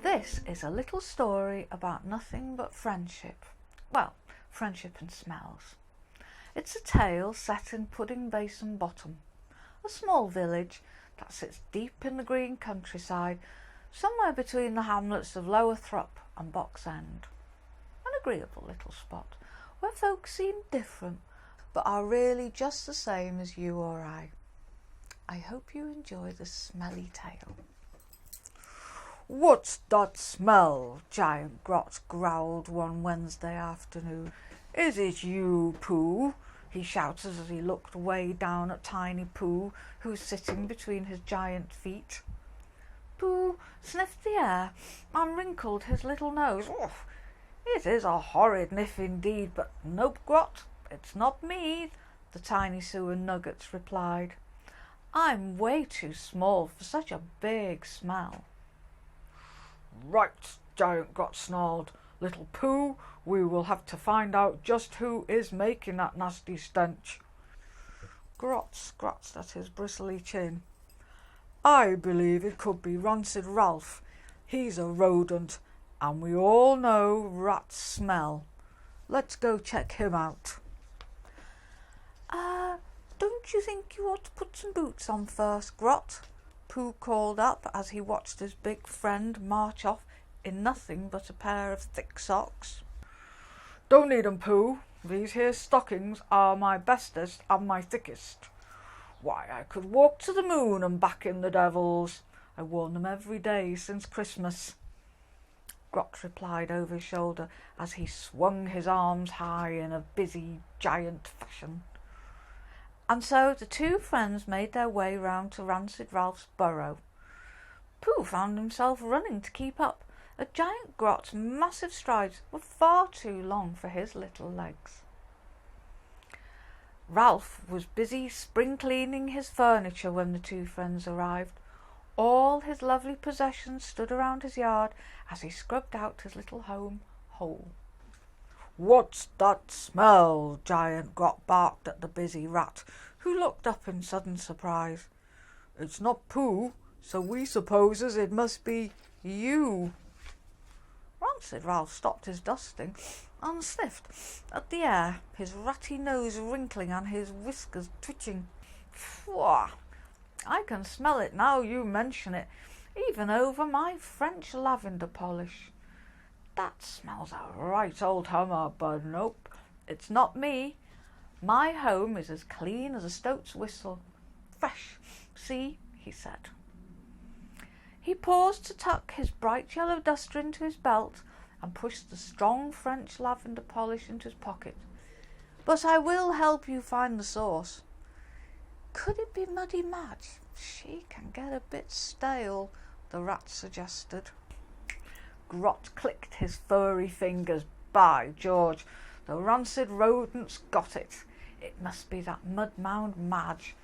This is a little story about nothing but friendship. Well, friendship and smells. It's a tale set in Pudding Basin Bottom, a small village that sits deep in the green countryside, somewhere between the hamlets of Lower Thrupp and Box End. An agreeable little spot where folk seem different but are really just the same as you or I. I hope you enjoy this smelly tale. "What's that smell?" Giant Grot growled one Wednesday afternoon. "Is it you, Pooh?" he shouted as he looked way down at Tiny Pooh, who was sitting between his giant feet. Pooh sniffed the air and wrinkled his little nose. "It is a horrid niff indeed, but nope, Grot, it's not me," the tiny sewer nuggets replied. "I'm way too small for such a big smell." "Right," Giant Grot snarled. "Little Pooh, we will have to find out just who is making that nasty stench." Grot scratched at his bristly chin. "I believe it could be Rancid Ralph. He's a rodent, and we all know rats smell. Let's go check him out." Don't you think you ought to put some boots on first, Grot?" Pooh called up as he watched his big friend march off in nothing but a pair of thick socks. "Don't need 'em, Pooh. These here stockings are my bestest and my thickest. Why, I could walk to the moon and back in the devils. I worn them every day since Christmas," Grot replied over his shoulder as he swung his arms high in a busy giant fashion. And so the two friends made their way round to Rancid Ralph's burrow. Pooh found himself running to keep up, as Giant Grot's massive strides were far too long for his little legs. Ralph was busy spring cleaning his furniture when the two friends arrived. All his lovely possessions stood around his yard as he scrubbed out his little home hole. "What's that smell?" Giant Grot barked at the busy rat, who looked up in sudden surprise. "It's not Pooh, so we supposes it must be you." Rancid Ralph stopped his dusting and sniffed at the air, his ratty nose wrinkling and his whiskers twitching. "Pwah! I can smell it now you mention it, even over my French lavender polish. That smells a right old hummer, but nope, it's not me. My home is as clean as a stoat's whistle. Fresh, see," he said. He paused to tuck his bright yellow duster into his belt and pushed the strong French lavender polish into his pocket. "But I will help you find the source." "Could it be Muddy Madge? She can get a bit stale," the rat suggested. Grot clicked his furry fingers. "By George, the rancid rodent's got it. It must be that mud mound Madge.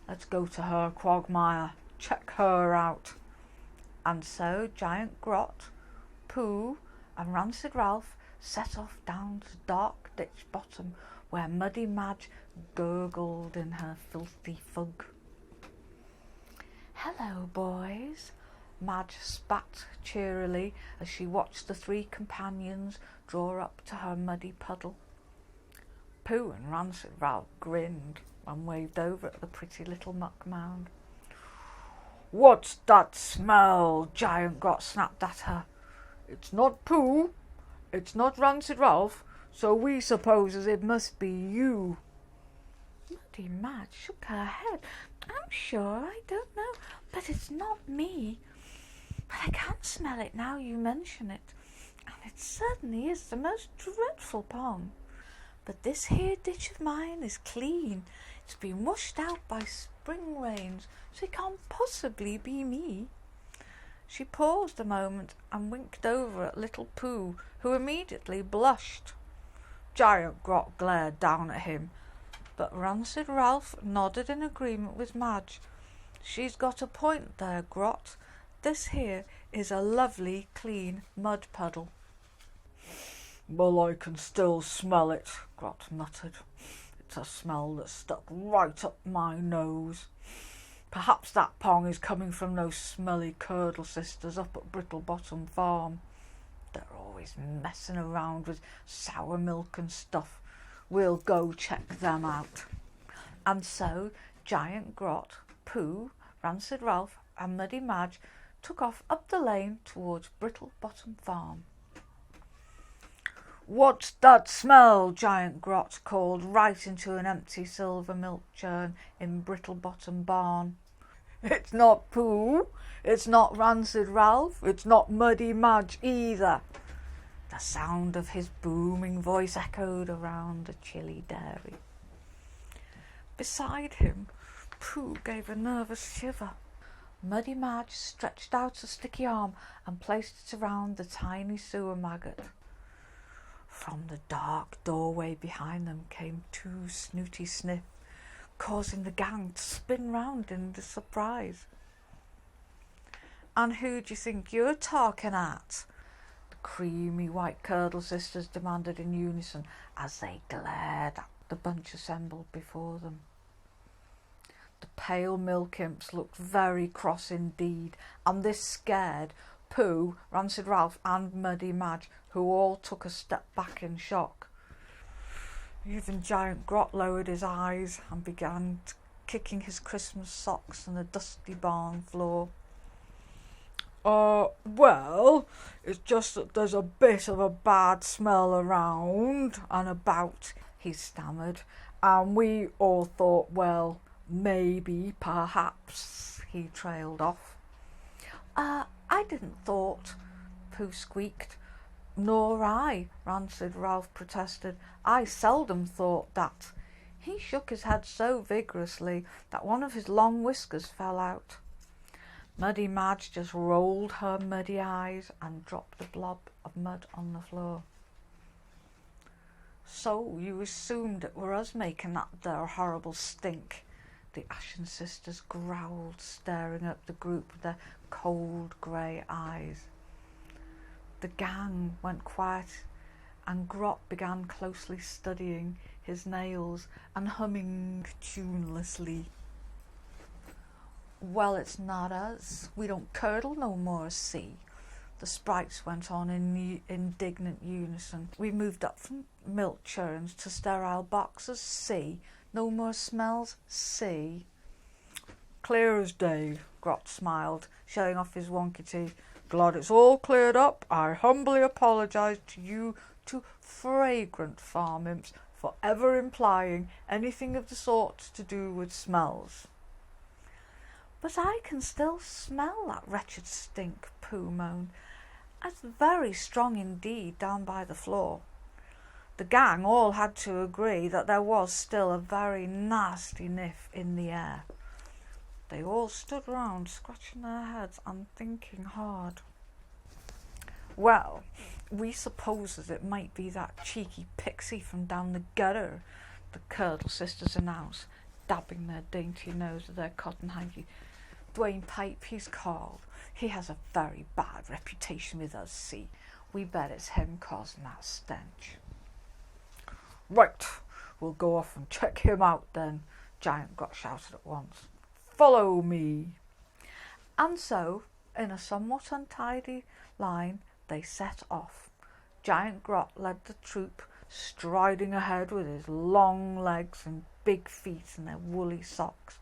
Let's go to her quagmire, check her out." And so Giant Grot, Pooh, and Rancid Ralph set off down to the dark ditch bottom where Muddy Madge gurgled in her filthy fug. "Hello, boys," Madge spat cheerily as she watched the three companions draw up to her muddy puddle. Pooh and Rancid Ralph grinned and waved over at the pretty little muck mound. "What's that smell?" Giant Grot snapped at her. "It's not Pooh, it's not Rancid Ralph, so we supposes it must be you." Muddy Madge shook her head. "I'm sure I don't know, but it's not me. But I can smell it now you mention it, and it certainly is the most dreadful pong." But this here ditch of mine is clean. It's been washed out by spring rains, so it can't possibly be me. She paused a moment and winked over at little Pooh, who immediately blushed. Giant Grot glared down at him, but Rancid Ralph nodded in agreement with Madge. She's got a point there, Grot. This here is a lovely, clean mud puddle. Well, I can still smell it, Grot muttered. It's a smell that stuck right up my nose. Perhaps that pong is coming from those smelly Curdle sisters up at Brittlebottom Farm. They're always messing around with sour milk and stuff. We'll go check them out. And so Giant Grot, Pooh, Rancid Ralph and Muddy Madge took off up the lane towards Brittlebottom Farm. What's that smell? Giant Grot called right into an empty silver milk churn in Brittlebottom Barn. It's not Pooh, it's not Rancid Ralph, it's not Muddy Madge either. The sound of his booming voice echoed around the chilly dairy. Beside him, Pooh gave a nervous shiver. Muddy Madge stretched out a sticky arm and placed it around the tiny sewer maggot. From the dark doorway behind them came two snooty sniffs, causing the gang to spin round in surprise. And who do you think you're talking at? The creamy white Curdle sisters demanded in unison as they glared at the bunch assembled before them. The pale milk imps looked very cross indeed, and this scared Pooh, Rancid Ralph and Muddy Madge, who all took a step back in shock. Even Giant Grot lowered his eyes and began kicking his Christmas socks on the dusty barn floor. Well, it's just that there's a bit of a bad smell around and about, he stammered, and we all thought, well, maybe, perhaps, he trailed off. I didn't thought, Pooh squeaked. Nor I, Rancid Ralph protested. I seldom thought that. He shook his head so vigorously that one of his long whiskers fell out. Muddy Madge just rolled her muddy eyes and dropped a blob of mud on the floor. So you assumed it were us making that there horrible stink? The Ashen sisters growled, staring at the group with their cold grey eyes. The gang went quiet and Grot began closely studying his nails and humming tunelessly. Well, it's not us. We don't curdle no more, see? The sprites went on in indignant unison. We moved up from milk churns to sterile boxes, see? No more smells, see? Clear as day, Grot smiled, showing off his wonky teeth. Glad it's all cleared up. I humbly apologise to you two fragrant farm imps for ever implying anything of the sort to do with smells. But I can still smell that wretched stink, Pooh moaned. It's very strong indeed down by the floor. The gang all had to agree that there was still a very nasty niff in the air. They all stood round, scratching their heads and thinking hard. Well, we supposed it might be that cheeky pixie from down the gutter, the Curdle sisters announced, dabbing their dainty nose with their cotton hanky. Dwayne Pipe, he's called. He has a very bad reputation with us, see. We bet it's him causing that stench. Right, we'll go off and check him out then, Giant Grot shouted at once. Follow me. And so, in a somewhat untidy line, they set off. Giant Grot led the troop, striding ahead with his long legs and big feet in their woolly socks.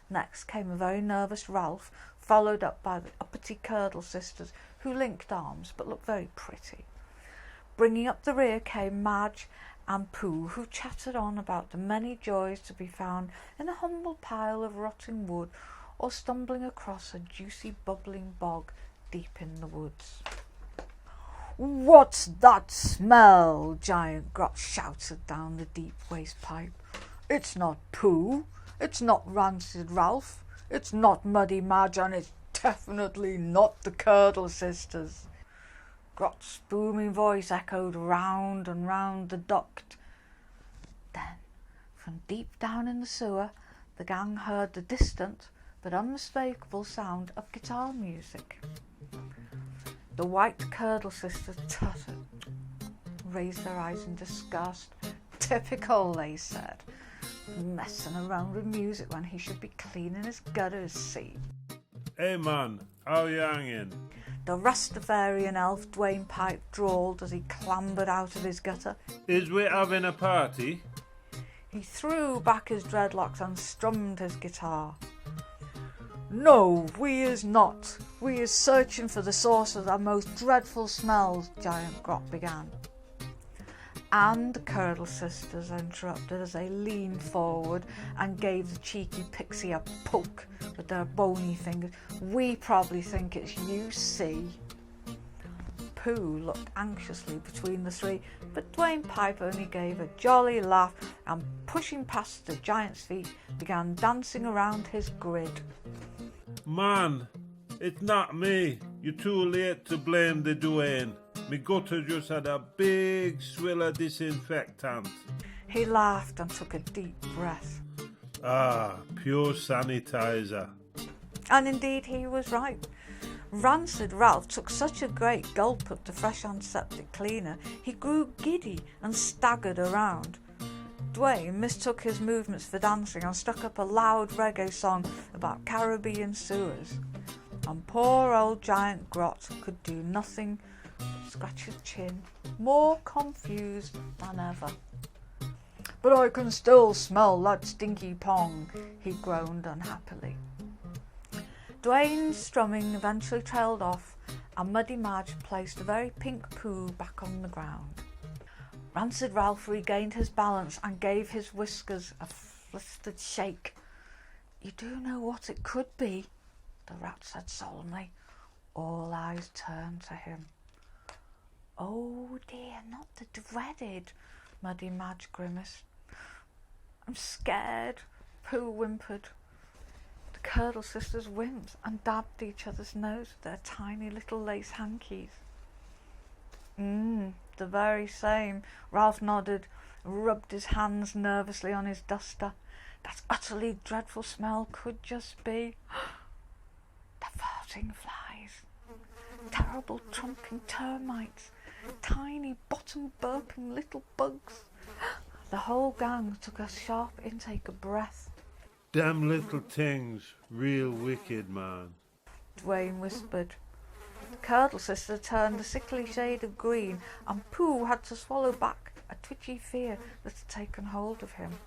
Next came a very nervous Ralph, followed up by the uppity Curdle sisters, who linked arms but looked very pretty. Bringing up the rear came Madge and Pooh, who chattered on about the many joys to be found in a humble pile of rotting wood or stumbling across a juicy bubbling bog deep in the woods. "What's that smell?" Giant Grot shouted down the deep waste pipe. "It's not Pooh, it's not Rancid Ralph, it's not Muddy Madge, and it's definitely not the Curdle sisters." Grot's booming voice echoed round and round the duct. Then, from deep down in the sewer, the gang heard the distant but unmistakable sound of guitar music. The white Curdle sisters tutted, raised their eyes in disgust. "Typical," they said. "Messing around with music when he should be cleaning his gutters, see?" "Hey man, how you hanging?" The Rastafarian elf Dwayne Pipe drawled as he clambered out of his gutter. "Is we having a party?" He threw back his dreadlocks and strummed his guitar. "No, we is not. We is searching for the source of the most dreadful smells," Giant Grot began. And the Curdle sisters interrupted as they leaned forward and gave the cheeky pixie a poke with their bony fingers. "We probably think it's you, see?" Pooh looked anxiously between the three, but Dwayne Pipe only gave a jolly laugh and, pushing past the giant's feet, began dancing around his grid. "Man, it's not me. You're too late to blame the Dwayne. Me gutter just had a big swill of disinfectant." He laughed and took a deep breath. "Ah, pure sanitizer." And indeed he was right. Rancid Ralph took such a great gulp of the fresh antiseptic cleaner he grew giddy and staggered around. Dwayne mistook his movements for dancing and struck up a loud reggae song about Caribbean sewers. And poor old Giant Grot could do nothing but scratch his chin, more confused than ever. "But I can still smell that stinky pong," he groaned unhappily. Dwayne's strumming eventually trailed off, and Muddy Madge placed a very pink Pooh back on the ground. Rancid Ralph regained his balance and gave his whiskers a flistered shake. "You do know what it could be?" the rat said solemnly. All eyes turned to him. "Oh dear, not the dreaded," Muddy Madge grimaced. "I'm scared," Pooh whimpered. The Curdle sisters winced and dabbed each other's nose with their tiny little lace hankies. The very same," Ralph nodded, rubbed his hands nervously on his duster. "That utterly dreadful smell could just be the farting flies. Terrible trumping termites, tiny bottom burping little bugs." The whole gang took a sharp intake of breath. "Damn little things, real wicked, man," Dwayne whispered. The Curdle sister turned a sickly shade of green, and Pooh had to swallow back a twitchy fear that had taken hold of him.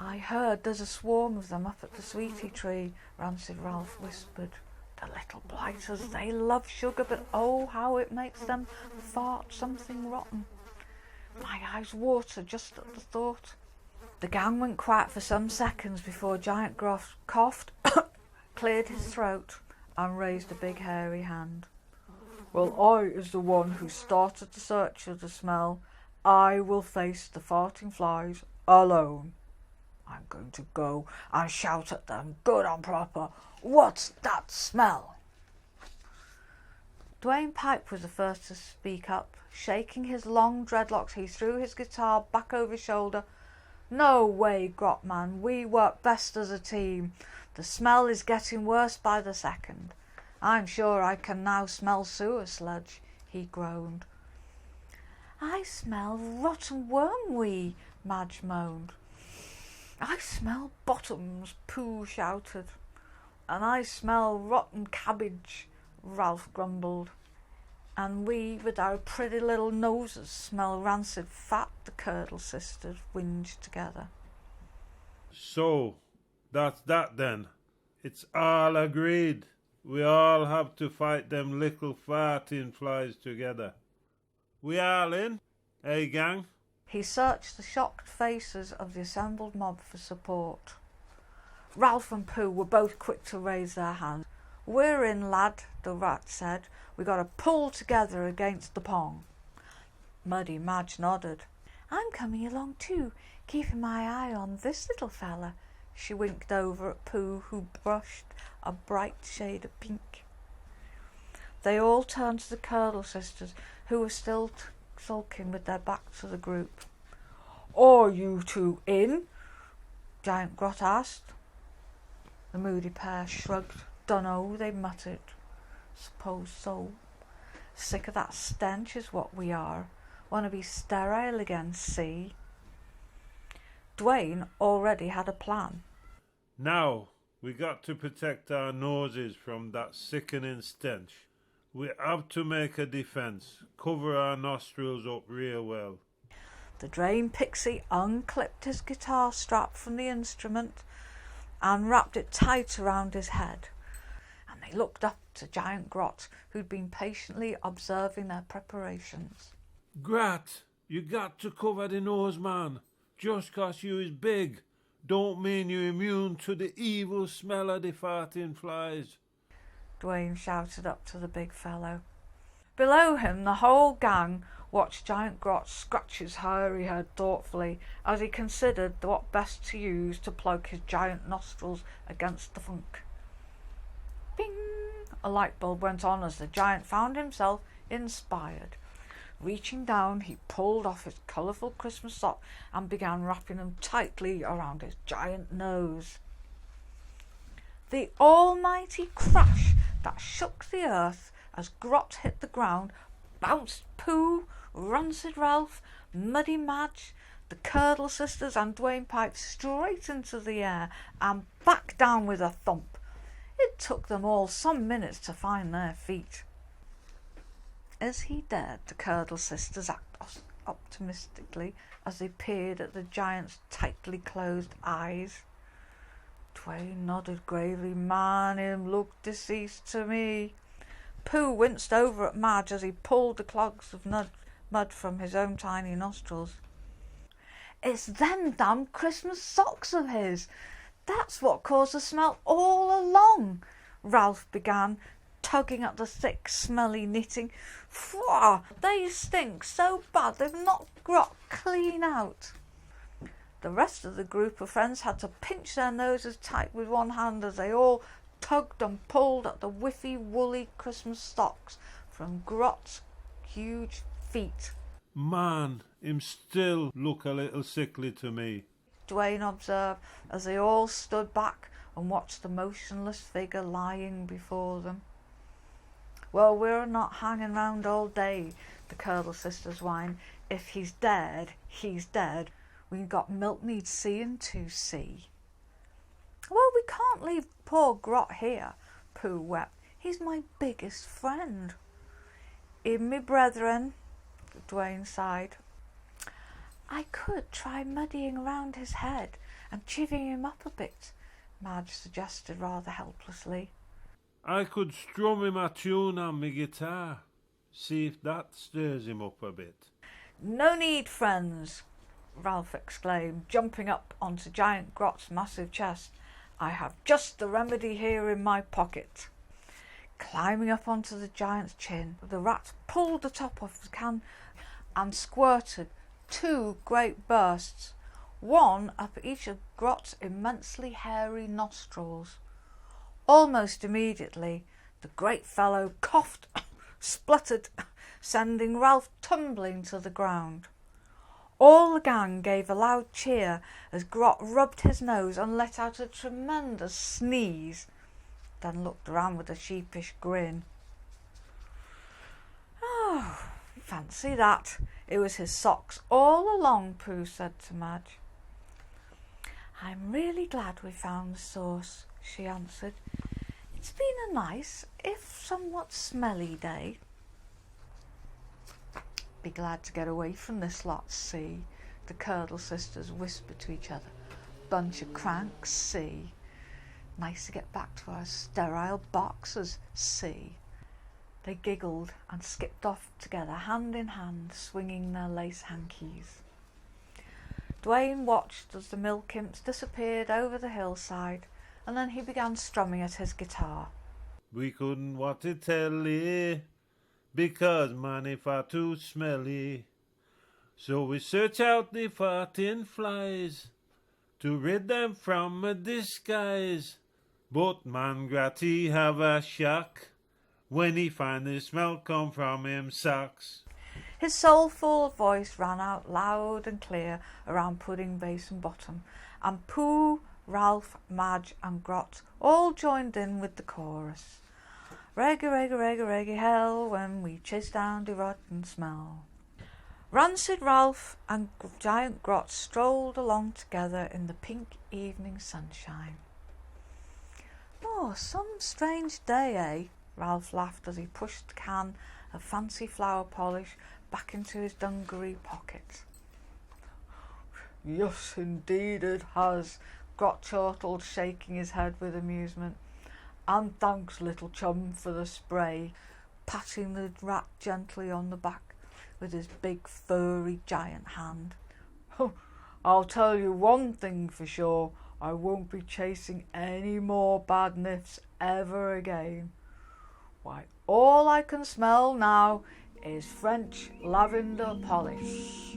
"I heard there's a swarm of them up at the sweetie tree," Rancid Ralph whispered. "The little blighters, they love sugar, but oh, how it makes them fart something rotten. My eyes water just at the thought." The gang went quiet for some seconds before Giant Grot coughed, cleared his throat, and raised a big hairy hand. "Well, I is the one who started the search of the smell. I will face the farting flies alone. I'm going to go and shout at them good and proper. What's that smell?" Dwayne Pipe was the first to speak up. Shaking his long dreadlocks, he threw his guitar back over his shoulder. "No way, Grotman. We work best as a team. The smell is getting worse by the second. I'm sure I can now smell sewer sludge," he groaned. "I smell rotten wormwee," Madge moaned. "I smell bottoms," Pooh shouted. "And I smell rotten cabbage," Ralph grumbled. "And we, with our pretty little noses, smell rancid fat," the Curdle sisters whinged together. "So, that's that then. It's all agreed. We all have to fight them little farting flies together. We all in? Hey, gang?" He searched the shocked faces of the assembled mob for support. Ralph and Pooh were both quick to raise their hands. "We're in, lad," the rat said. "We got to pull together against the pong." Muddy Madge nodded. "I'm coming along too, keeping my eye on this little fella." She winked over at Pooh, who brushed a bright shade of pink. They all turned to the Curdle sisters, who were still sulking with their backs to the group. "Are you two in?" Giant Grot asked. The moody pair shrugged. "Dunno," they muttered. "Suppose so. Sick of that stench is what we are. Want to be sterile again, see?" Dwayne already had a plan. Now, we got to protect our noses from that sickening stench. We have to make a defence, cover our nostrils up real well. The Drain Pixie unclipped his guitar strap from the instrument and wrapped it tight around his head. And they looked up to Giant Grot, who'd been patiently observing their preparations. "Grat, you got to cover the nose, man. Just 'cause you is big, don't mean you're immune to the evil smell of the farting flies," Dwayne shouted up to the big fellow. Below him, the whole gang watched Giant Grot scratch his hairy head thoughtfully as he considered what best to use to plug his giant nostrils against the funk. Bing! A light bulb went on as the giant found himself inspired. Reaching down, he pulled off his colourful Christmas sock and began wrapping them tightly around his giant nose. The almighty crash that shook the earth as Grot hit the ground bounced Pooh, Rancid Ralph, Muddy Madge, the Curdle sisters and Dwayne Pipes straight into the air and back down with a thump. It took them all some minutes to find their feet. As he dared, the Curdle sisters act optimistically as they peered at the giant's tightly closed eyes. Dwayne nodded gravely. "Man, him looked deceased to me." Pooh winced over at Madge as he pulled the clogs of mud from his own tiny nostrils. "It's them damn Christmas socks of his. That's what caused the smell all along," Ralph began, tugging at the thick, smelly knitting. "Pwah! They stink so bad they've knocked Grot clean out." The rest of the group of friends had to pinch their noses tight with one hand as they all tugged and pulled at the whiffy, woolly Christmas socks from Grot's huge feet. "Man, him still look a little sickly to me," Dwayne observed as they all stood back and watched the motionless figure lying before them. "Well, we're not hanging round all day," the Curdle sisters whined. "If he's dead, he's dead. We've got Milkmead seeing to see." "Well, we can't leave poor Grot here," Pooh wept. "He's my biggest friend." "In me brethren," Dwayne sighed. "I could try muddying around his head and chivvying him up a bit," Madge suggested rather helplessly. "I could strum him a tune on me guitar, see if that stirs him up a bit." "No need, friends," Ralph exclaimed, jumping up onto Giant Grot's massive chest. "I have just the remedy here in my pocket." Climbing up onto the giant's chin, the rat pulled the top off the can and squirted 2 great bursts, one up each of Grot's immensely hairy nostrils. Almost immediately, the great fellow coughed, spluttered, sending Ralph tumbling to the ground. All the gang gave a loud cheer as Grot rubbed his nose and let out a tremendous sneeze, then looked around with a sheepish grin. "Oh, fancy that. It was his socks all along," Pooh said to Madge. "I'm really glad we found the source," she answered. "It's been a nice, if somewhat smelly day." "Be glad to get away from this lot, see," the Curdle sisters whispered to each other. "Bunch of cranks, see. Nice to get back to our sterile boxes, see." They giggled and skipped off together, hand in hand, swinging their lace hankies. Dwayne watched as the milk imps disappeared over the hillside, and then he began strumming at his guitar. We couldn't want to tell ye, because money far too smelly. So we search out the farting flies, to rid them from a disguise. But man Gratty have a shock, when he find the smell come from him socks. His soulful voice ran out loud and clear around Pudding Basin Bottom, and Pooh, Ralph, Madge and Grot all joined in with the chorus. Reggae, reggae, reggae, reggae, hell, when we chase down the rotten smell. Rancid Ralph and Giant Grot strolled along together in the pink evening sunshine. Oh, some strange day, eh? Ralph laughed as he pushed the can of fancy flower polish back into his dungaree pocket. Yes, indeed it has, Grot chortled, shaking his head with amusement. And thanks, little chum, for the spray, patting the rat gently on the back with his big furry giant hand. I'll tell you one thing for sure, I won't be chasing any more bad niffs ever again. Why, all I can smell now is French lavender polish.